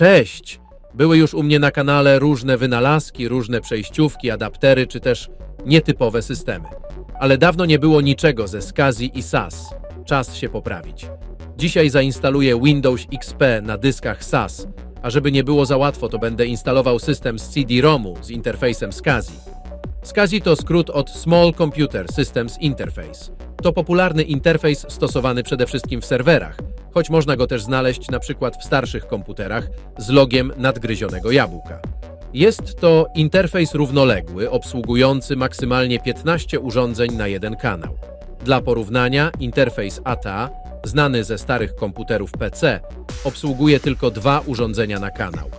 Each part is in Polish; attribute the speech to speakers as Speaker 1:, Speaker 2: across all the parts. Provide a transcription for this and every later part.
Speaker 1: Cześć! Były już u mnie na kanale różne wynalazki, różne przejściówki, adaptery czy też nietypowe systemy. Ale dawno nie było niczego ze SCSI i SAS. Czas się poprawić. Dzisiaj zainstaluję Windows XP na dyskach SAS, a żeby nie było za łatwo, to będę instalował system z CD-ROMu z interfejsem SCSI. SCSI to skrót od Small Computer Systems Interface. To popularny interfejs stosowany przede wszystkim w serwerach, choć można go też znaleźć na przykład w starszych komputerach z logiem nadgryzionego jabłka. Jest to interfejs równoległy, obsługujący maksymalnie 15 urządzeń na jeden kanał. Dla porównania, interfejs ATA, znany ze starych komputerów PC, obsługuje tylko 2 urządzenia na kanał.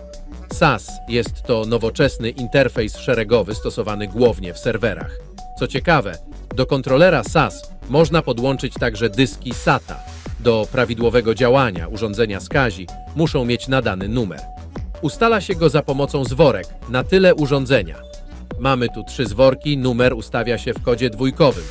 Speaker 1: SAS jest to nowoczesny interfejs szeregowy stosowany głównie w serwerach. Co ciekawe, do kontrolera SAS można podłączyć także dyski SATA. Do prawidłowego działania urządzenia SCSI muszą mieć nadany numer. Ustala się go za pomocą zworek na tyle urządzenia. Mamy tu 3 zworki, numer ustawia się w kodzie dwójkowym.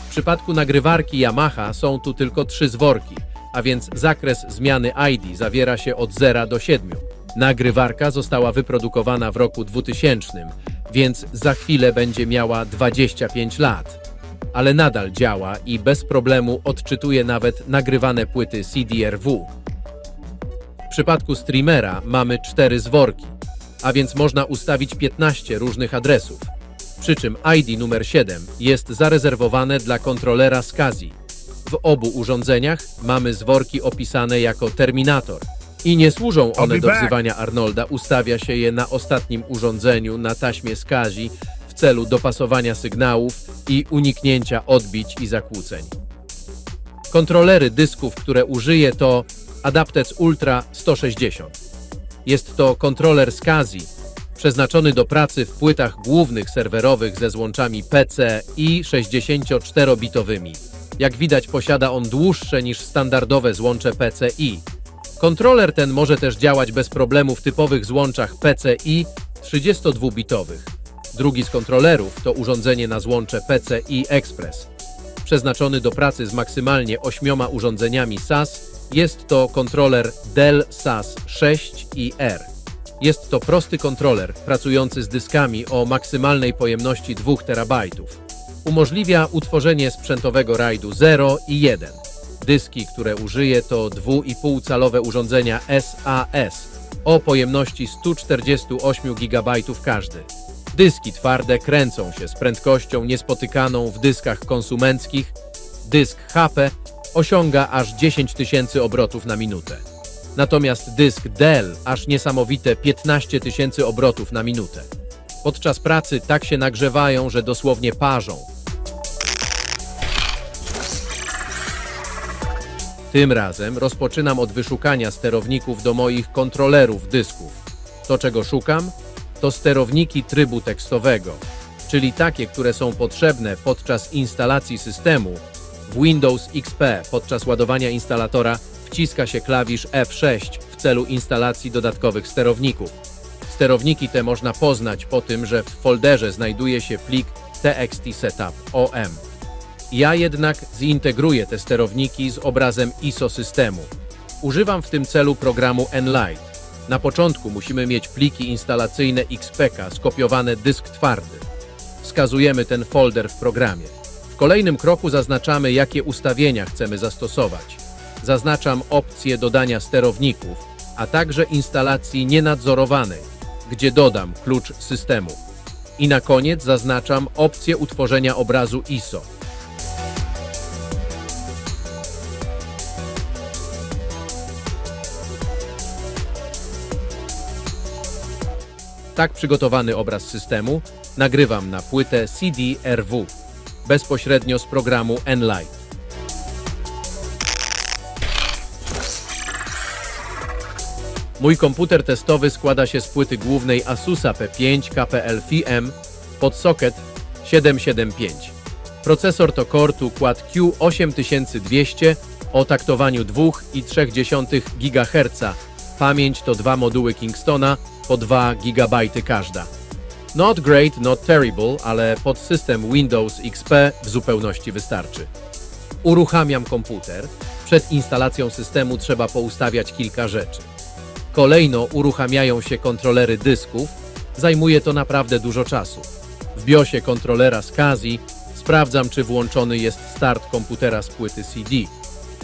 Speaker 1: W przypadku nagrywarki Yamaha są tu tylko 3 zworki, a więc zakres zmiany ID zawiera się od 0 do 7. Nagrywarka została wyprodukowana w roku 2000, więc za chwilę będzie miała 25 lat. Ale nadal działa i bez problemu odczytuje nawet nagrywane płyty CD-RW. W przypadku streamera mamy 4 zworki, a więc można ustawić 15 różnych adresów. Przy czym ID numer 7 jest zarezerwowane dla kontrolera SCSI. W obu urządzeniach mamy zworki opisane jako Terminator i nie służą one do wzywania Arnolda, ustawia się je na ostatnim urządzeniu na taśmie SCSI w celu dopasowania sygnałów i uniknięcia odbić i zakłóceń. Kontrolery dysków, które użyję, to Adaptec Ultra 160. Jest to kontroler SCSI przeznaczony do pracy w płytach głównych serwerowych ze złączami PC i 64-bitowymi. Jak widać, posiada on dłuższe niż standardowe złącze PCI. Kontroler ten może też działać bez problemu w typowych złączach PCI 32-bitowych. Drugi z kontrolerów to urządzenie na złącze PCI Express. Przeznaczony do pracy z maksymalnie 8 urządzeniami SAS, jest to kontroler Dell SAS 6IR. Jest to prosty kontroler pracujący z dyskami o maksymalnej pojemności 2 TB. Umożliwia utworzenie sprzętowego RAID-u 0 i 1. Dyski, które użyję, to 2,5-calowe urządzenia SAS o pojemności 148 GB każdy. Dyski twarde kręcą się z prędkością niespotykaną w dyskach konsumenckich. Dysk HP osiąga aż 10 000 obrotów na minutę. Natomiast dysk Dell aż niesamowite 15 000 obrotów na minutę. Podczas pracy tak się nagrzewają, że dosłownie parzą. Tym razem rozpoczynam od wyszukania sterowników do moich kontrolerów dysków. To, czego szukam, to sterowniki trybu tekstowego, czyli takie, które są potrzebne podczas instalacji systemu. W Windows XP podczas ładowania instalatora wciska się klawisz F6 w celu instalacji dodatkowych sterowników. Sterowniki te można poznać po tym, że w folderze znajduje się plik txt-setup.om. Ja jednak zintegruję te sterowniki z obrazem ISO systemu. Używam w tym celu programu Nlight. Na początku musimy mieć pliki instalacyjne XPK skopiowane dysk twardy. Wskazujemy ten folder w programie. W kolejnym kroku zaznaczamy, jakie ustawienia chcemy zastosować. Zaznaczam opcję dodania sterowników, a także instalacji nienadzorowanej, gdzie dodam klucz systemu. I na koniec zaznaczam opcję utworzenia obrazu ISO. Tak przygotowany obraz systemu nagrywam na płytę CD-RW bezpośrednio z programu Nlight. Mój komputer testowy składa się z płyty głównej Asusa P5 KPL-FIM pod socket 775. Procesor to Core 2 Quad Q8200 o taktowaniu 2,3 GHz. Pamięć to 2 moduły Kingstona po 2 GB każda. Not great, not terrible, ale pod system Windows XP w zupełności wystarczy. Uruchamiam komputer. Przed instalacją systemu trzeba poustawiać kilka rzeczy. kolejno uruchamiają się kontrolery dysków, zajmuje to naprawdę dużo czasu. W BIOSie kontrolera SCSI sprawdzam, czy włączony jest start komputera z płyty CD.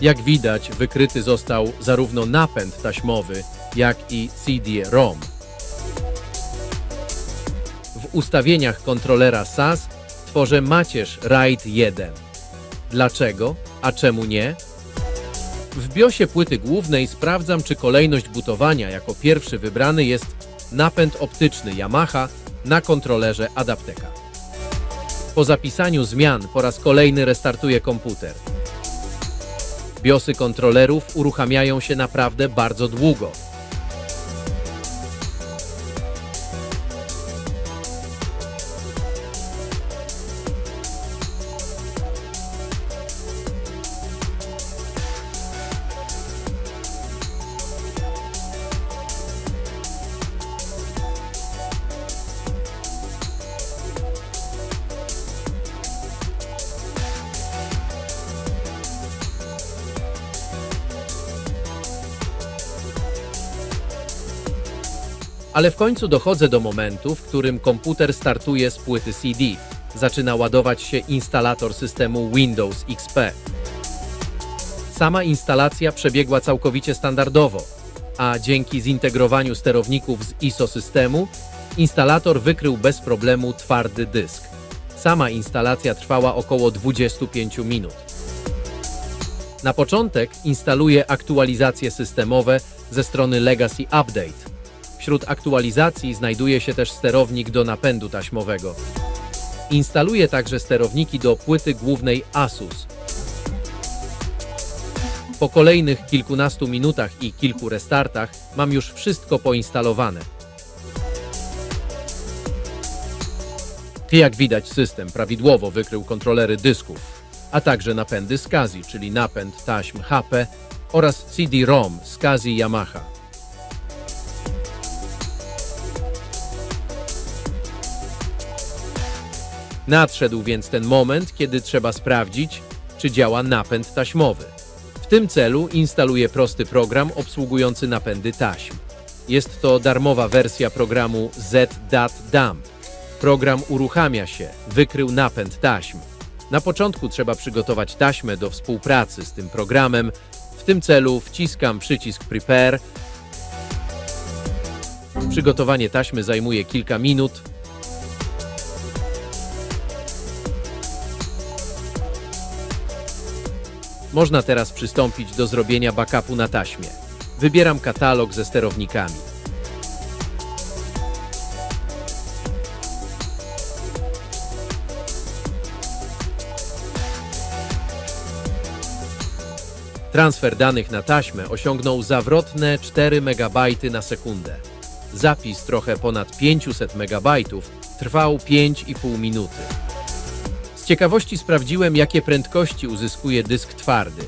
Speaker 1: Jak widać, wykryty został zarówno napęd taśmowy, jak i CD-ROM. W ustawieniach kontrolera SAS tworzę macierz RAID 1. Dlaczego? A czemu nie? W BIOsie płyty głównej sprawdzam, czy kolejność bootowania jako pierwszy wybrany jest napęd optyczny Yamaha na kontrolerze Adapteka. Po zapisaniu zmian po raz kolejny restartuję komputer. BIOsy kontrolerów uruchamiają się naprawdę bardzo długo. Ale w końcu dochodzę do momentu, w którym komputer startuje z płyty CD. Zaczyna ładować się instalator systemu Windows XP. Sama instalacja przebiegła całkowicie standardowo, a dzięki zintegrowaniu sterowników z ISO systemu, instalator wykrył bez problemu twardy dysk. Sama instalacja trwała około 25 minut. Na początek instaluję aktualizacje systemowe ze strony Legacy Update. Wśród aktualizacji znajduje się też sterownik do napędu taśmowego. Instaluję także sterowniki do płyty głównej Asus. Po kolejnych kilkunastu minutach i kilku restartach mam już wszystko poinstalowane. Jak widać, system prawidłowo wykrył kontrolery dysków, a także napędy SCSI, czyli napęd taśm HP oraz CD-ROM SCSI Yamaha. Nadszedł więc ten moment, kiedy trzeba sprawdzić, czy działa napęd taśmowy. W tym celu instaluję prosty program obsługujący napędy taśm. Jest to darmowa wersja programu Z.Dump. Program uruchamia się, wykrył napęd taśm. Na początku trzeba przygotować taśmę do współpracy z tym programem. W tym celu wciskam przycisk Prepare. Przygotowanie taśmy zajmuje kilka minut. Można teraz przystąpić do zrobienia backupu na taśmie. Wybieram katalog ze sterownikami. Transfer danych na taśmę osiągnął zawrotne 4 MB na sekundę. Zapis trochę ponad 500 MB trwał 5,5 minuty. Z ciekawości sprawdziłem, jakie prędkości uzyskuje dysk twardy.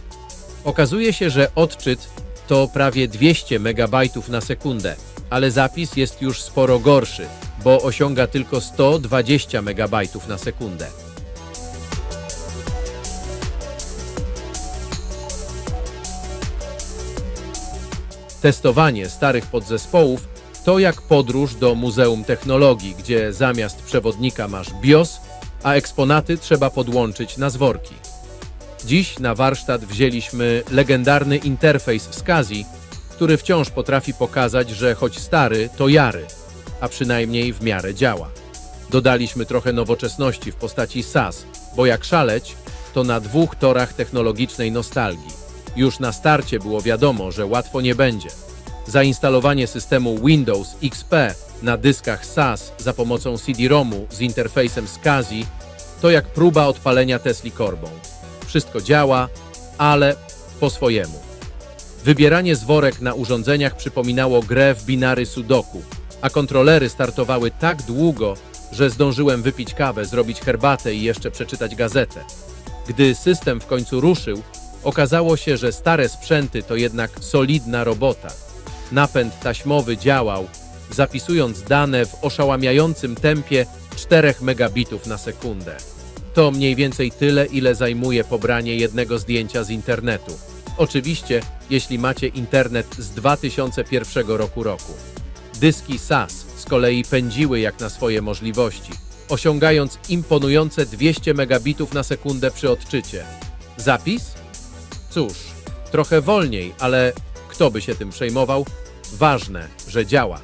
Speaker 1: Okazuje się, że odczyt to prawie 200 MB na sekundę, ale zapis jest już sporo gorszy, bo osiąga tylko 120 MB na sekundę. Testowanie starych podzespołów to jak podróż do Muzeum Technologii, gdzie zamiast przewodnika masz BIOS, a eksponaty trzeba podłączyć na zworki. Dziś na warsztat wzięliśmy legendarny interfejs SCSI, który wciąż potrafi pokazać, że choć stary, to jary, a przynajmniej w miarę działa. Dodaliśmy trochę nowoczesności w postaci SAS, bo jak szaleć, to na 2 torach technologicznej nostalgii. Już na starcie było wiadomo, że łatwo nie będzie. Zainstalowanie systemu Windows XP na dyskach SAS za pomocą CD-ROMu z interfejsem SCSI to jak próba odpalenia Tesli korbą. Wszystko działa, ale po swojemu. Wybieranie zworek na urządzeniach przypominało grę w binary Sudoku, a kontrolery startowały tak długo, że zdążyłem wypić kawę, zrobić herbatę i jeszcze przeczytać gazetę. Gdy system w końcu ruszył, okazało się, że stare sprzęty to jednak solidna robota. Napęd taśmowy działał, zapisując dane w oszałamiającym tempie 4 megabitów na sekundę. To mniej więcej tyle, ile zajmuje pobranie jednego zdjęcia z internetu. Oczywiście, jeśli macie internet z 2001 roku. Dyski SAS z kolei pędziły jak na swoje możliwości, osiągając imponujące 200 megabitów na sekundę przy odczycie. Zapis? Cóż, trochę wolniej, ale kto by się tym przejmował? Ważne, że działa.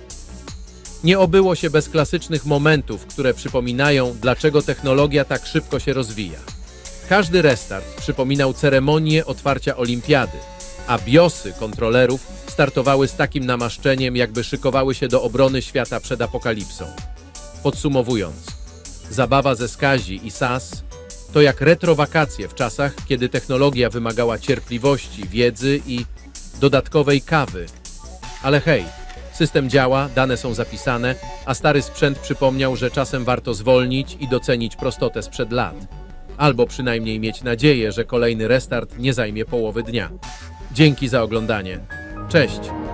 Speaker 1: Nie obyło się bez klasycznych momentów, które przypominają, dlaczego technologia tak szybko się rozwija. Każdy restart przypominał ceremonię otwarcia olimpiady, a BIOSy kontrolerów startowały z takim namaszczeniem, jakby szykowały się do obrony świata przed apokalipsą. Podsumowując, zabawa ze SCSI i SAS to jak retrowakacje w czasach, kiedy technologia wymagała cierpliwości, wiedzy i dodatkowej kawy. Ale hej, system działa, dane są zapisane, a stary sprzęt przypomniał, że czasem warto zwolnić i docenić prostotę sprzed lat. Albo przynajmniej mieć nadzieję, że kolejny restart nie zajmie połowy dnia. Dzięki za oglądanie. Cześć!